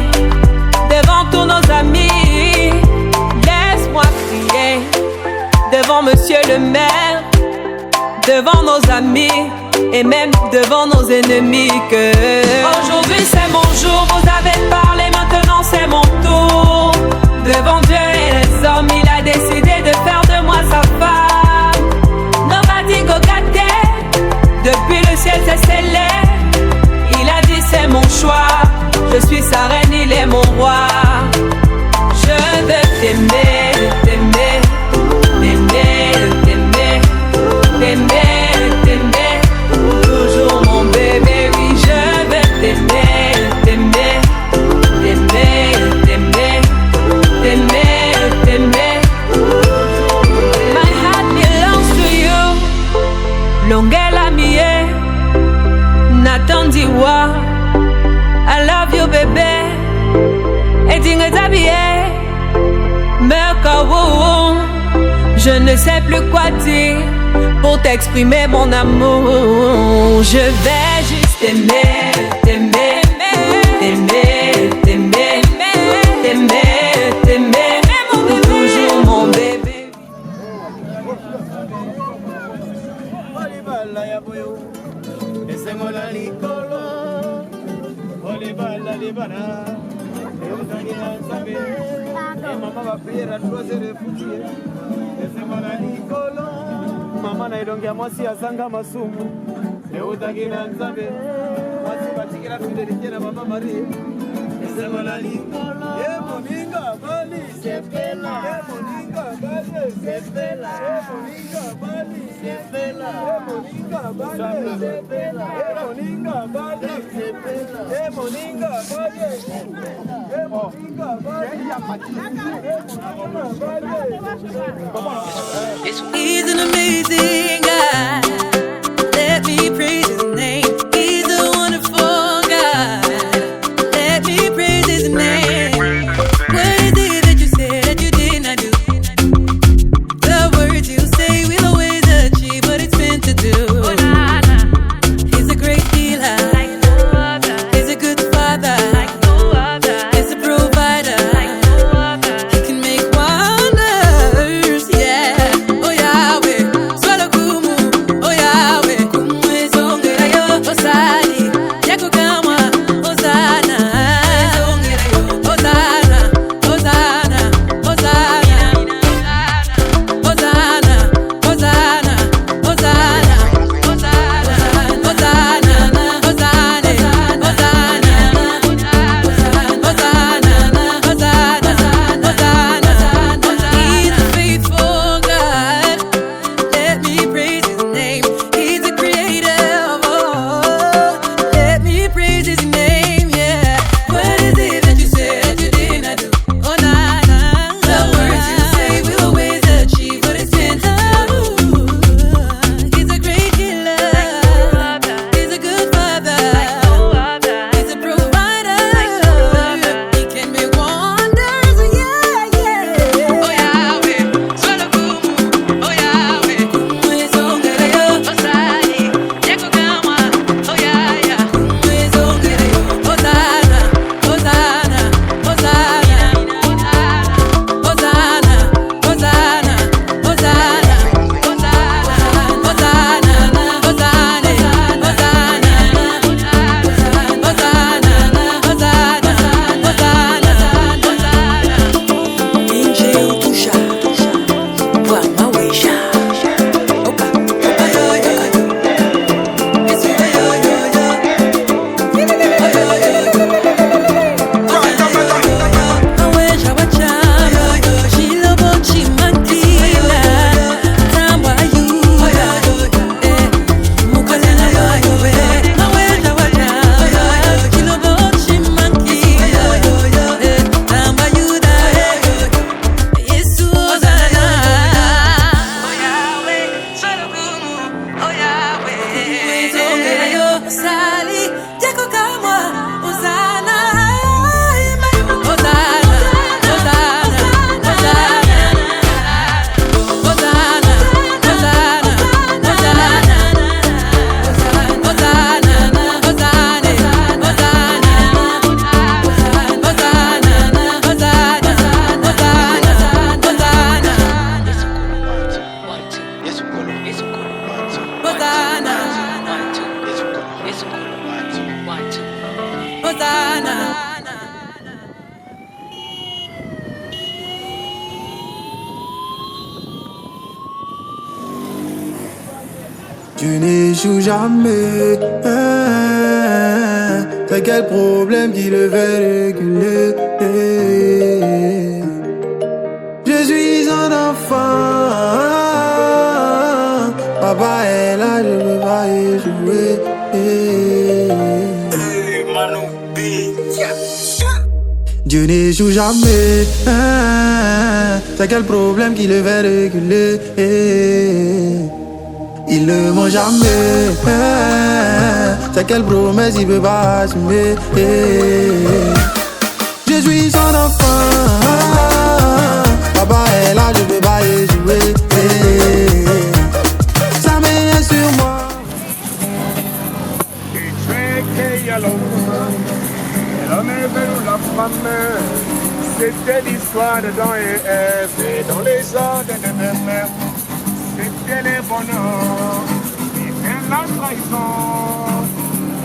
devant tous nos amis. Laisse-moi crier, devant monsieur le maire, devant nos amis et même devant nos ennemis que aujourd'hui c'est mon jour, vous avez parlé, maintenant c'est mon tour. Devant Dieu et les hommes, il a décidé de faire de moi sa femme. Nobody go get there. Depuis le ciel c'est scellé. Il a dit c'est mon choix. Je suis sa reine, il est mon roi. Je veux t'aimer, t'aimer, t'aimer, t'aimer, t'aimer, t'aimer. Toujours mon bébé, oui je veux t'aimer, t'aimer, t'aimer, t'aimer, t'aimer, t'aimer. My heart belongs to you. Longela mie, Nathan Diwa. I love you bébé. Et dingue t'habiller, Merkawo. Je ne sais plus quoi dire pour t'exprimer mon amour. Je vais juste t'aimer, t'aimer, t'aimer, t'aimer, t'aimer, t'aimer, toujours mon bébé. Mama na ilongia mwasi azanga masumu eutaki na nzambe mwasi batikila fidelite na mama Marie esema na likolo ye moninga bali sepela ye moninga bali sepela ye moninga bali sepela ye moninga bali sepela ye moninga bali sepela ye moninga bali ye moninga bali. He's an amazing God. Let me praise his name. He's a wonderful God. Let me praise his name. What is it that you said that you did not do? The words you say will always achieve what it's meant to do. He's a great healer. He's a good father. He's a provider. He can make wonders, yeah. Oh Yahweh. Hosanna. Hosanna. Tu n'échoues jamais. T'as quel problème qui le fait réguler? Je suis un enfant. Papa est là, je veux pas y jouer. Dieu n'échoue jamais. T'as quel problème qui le fait réguler? Il ne ment jamais. C'est quelle promesse il peut pas assumer. Je suis son enfant. Papa est là, je peux pas y jouer. Sa main est sur moi. C'était l'histoire de Don et Ève, et dans les jardins de mes mères. C'était les bonheurs, c'était la trahison.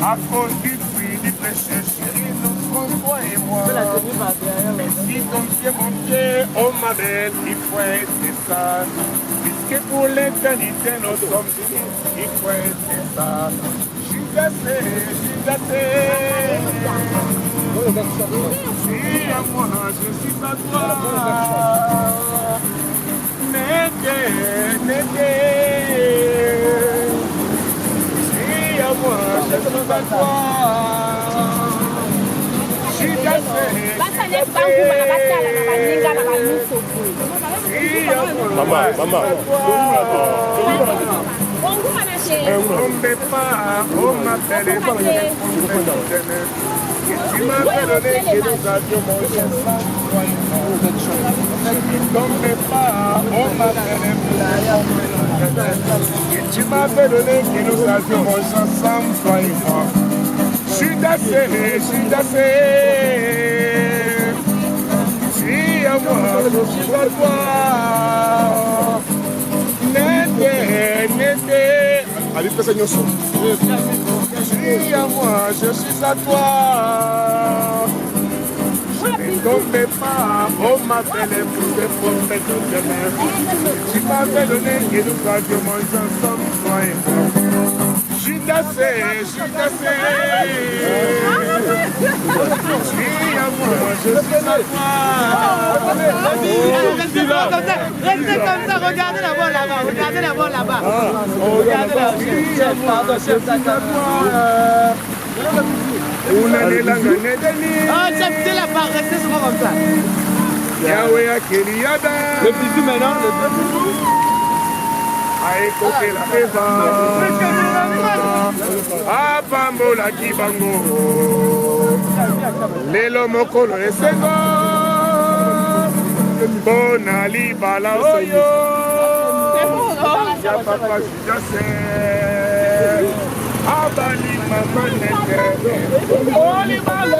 À cause du fruit du péché, chérie, nous sommes toi et moi. Mais si ton pied, mon pied, oh ma belle, il faut être sage. Puisque pour l'éternité, nous sommes unis, il faut être sage. Je suis gâté, Si à moi, je suis à toi. N'aidez. Si à moi, je suis à toi. Je suis cassé. Maman. Ne tombez pas, on m'appelle. Tu m'avais donné que nous avions mangé sans toi. Ne tombez pas, on m'appelle. Tu m'avais donné que nous avions mangé sans toi et moi. Je suis d'assez. Si à moi, je suis à toi. N'aidez. Allez, fais une chanson. Si à moi, je suis à toi. Je ne tombais pas, on m'appelait pour des prophètes de demain. Tu m'avais donné que nous avions mangé ensemble, toi et moi. Je suis tassé. Si à moi, je suis à toi. Restez comme ça, regardez la voix là-bas. Regardez la voix là-bas. Regardez la voix. Acceptez la part, restez souvent comme ça. Le bisou maintenant, le bisou. Abambola kibango lelo mokolo esengo bona libala oyo ya papa jase abali mama nete olibala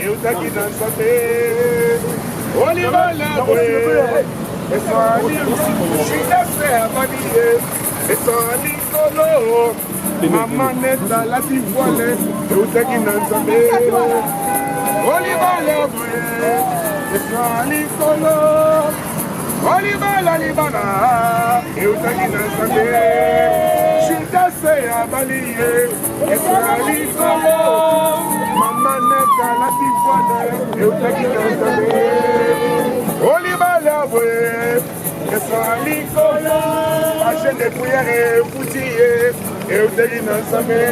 eutaki na nzambe olibala esali jase abali esali kolo mama neta lati voile eutaki na nzambe olibala esali kolo olibala eutaki na nzambe jase abali esali kolo mama neta lati voile eutaki na nzambe olibala esali kolo machine de prière efutiye eutaki na nzambe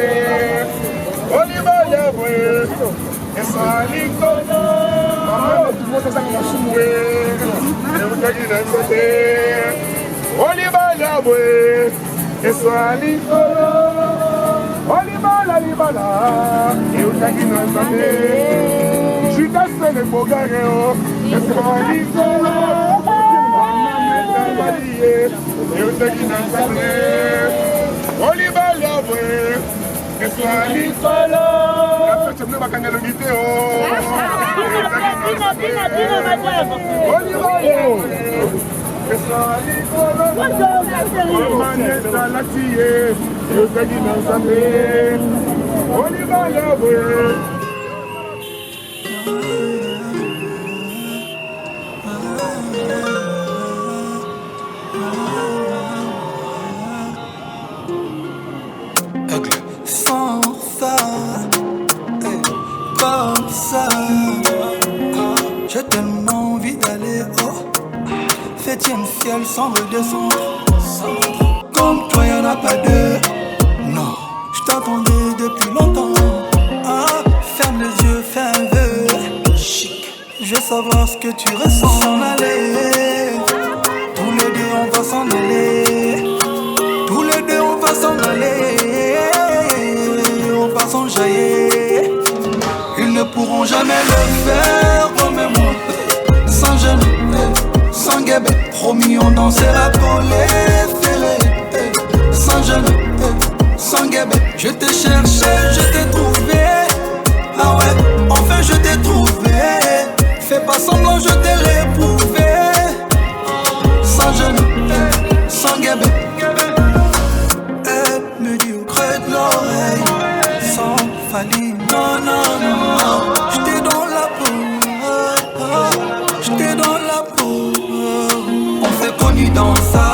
olibala esali kolo mama netumotosaka masumu eutaki na nzambe olibala esali kolo olibala eutaki na nzambe jutasele bogare esali kolo eutaki na nzambe olibala esali kolo apete mne bakangela ngite Sans ça, comme ça, j'ai tellement envie d'aller au 7e ciel sans redescendre. Comme toi y'en a pas deux. Non, je t'attendais depuis longtemps. Ferme les yeux, fais un vœu. Chic, je veux savoir ce que tu ressens. S'en aller, tous les deux on va s'en aller. Tous les deux on va s'en aller. On va s'enjailler. Ils ne pourront jamais le faire comme moi. Sans gêne, sans guébé. Promis on dansera pour les ferrer. Sans gêne, sans guébé. Je t'ai cherché, je t'ai trouvé. Ah ouais, enfin je t'ai trouvé. Fais pas semblant, je t'ai l'éprouvé. Sans gêne, sans guébé. Elle me dit au creux de l'oreille. Sans falir, non, non, non. J'étais dans la peau. J'étais dans la peau. On s'est connus dans ça.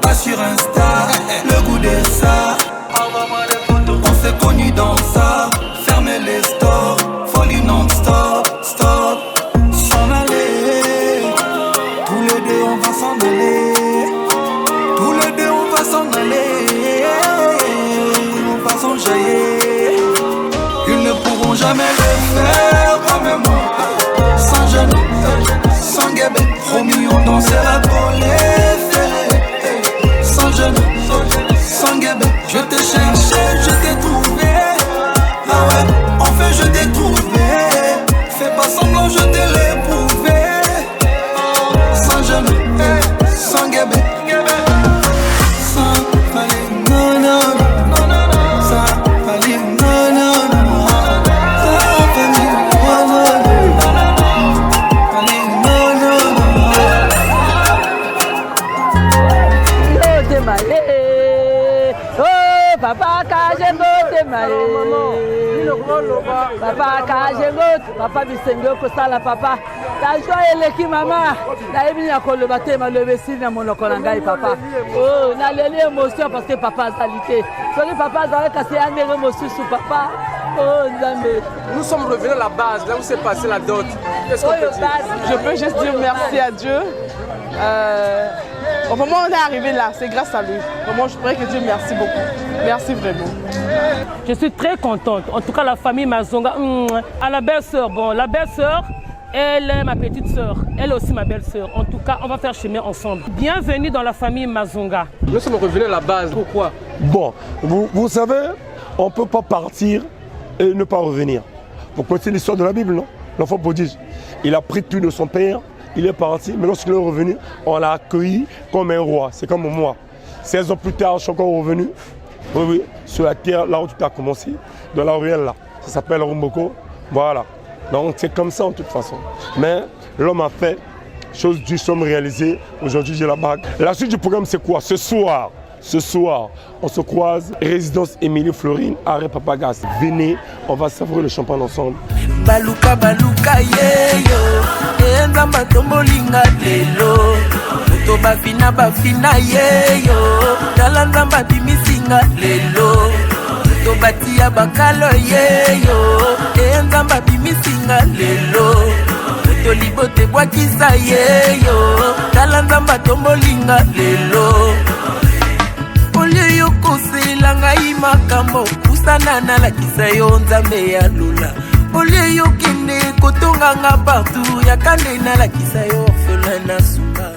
Pas sur Insta. Le goût de ça. On s'est connus dans ça. Fermez les stores. Folie non-stop. Stop. S'en aller. Tous les deux on va s'en aller. Tous les deux on va s'en aller. On va s'enjailler. Ils ne pourront jamais le faire comme moi. Sans gêne, sans guébé. Promis on dansera pour les ferrer. Sans gêne, sans guébé. Je t'ai cherché, je t'ai trouvé. Ah ouais, enfin je t'ai trouvé. Fais pas semblant, je t'ai l'éprouvé. Sans gêne, sans guébé. Sans falir, non, non, non, non, non. Sans falir, non, non, non. Sans falir, non, non, non. Falir, non, non, non. Yo te malé. Oh papa kajengo te malé. Papa kajengo, papa bisengo kosala papa. Ta joie eleki mama. Na ebi ya koloba te malobe si na monoko na ngai papa. Oh na leli émotion parce que papa azalité. Soki papa azala kasi andere émotion sous papa. Oh Nzambe. Nous sommes revenus à la base, là où s'est passé la dot. Qu'est-ce qu'on peut dire? Je peux juste dire merci à Dieu. Au moment où on est arrivé là, c'est grâce à lui. Vraiment, je prie que Dieu merci beaucoup. Merci vraiment. Je suis très contente. En tout cas, la famille Mazonga. À la belle-sœur, bon, la belle-sœur, elle est ma petite sœur. Elle est aussi ma belle-sœur. En tout cas, on va faire chemin ensemble. Bienvenue dans la famille Mazonga. Nous sommes revenus à la base. Pourquoi? Bon, vous savez, on ne peut pas partir et ne pas revenir. Vous connaissez l'histoire de la Bible, non? L'enfant prodige. Il a pris tout de son père. Il est parti, mais lorsqu'il est revenu, on l'a accueilli comme un roi. C'est comme moi. 16 ans plus tard, je suis encore revenu. Oui, oui, sur la terre, là où tout a commencé, dans la ruelle là. Ça s'appelle Rumboko. Voilà. Donc c'est comme ça en toute façon. Mais l'homme a fait, chose du somme réalisée. Aujourd'hui, j'ai la bague. La suite du programme, c'est quoi? Ce soir, on se croise, résidence Émilie Florine, arrêt Papagas. Venez, on va savourer le champagne ensemble. Baluka baluka yeyo, enza matombolinga lelo. Muto bafina yeyo, dalanza bimisinga lelo. Muto batia bakalo yeyo, enza bimisinga lelo. Muto libote bwakisa yeyo, dalanza matombolinga lelo. Olio yokosela ngai makambo, kusana nalakisa yo Nzambe ya lula. Olio yokende kotonganga partout, yakande nalakisa yo orphelin na suka.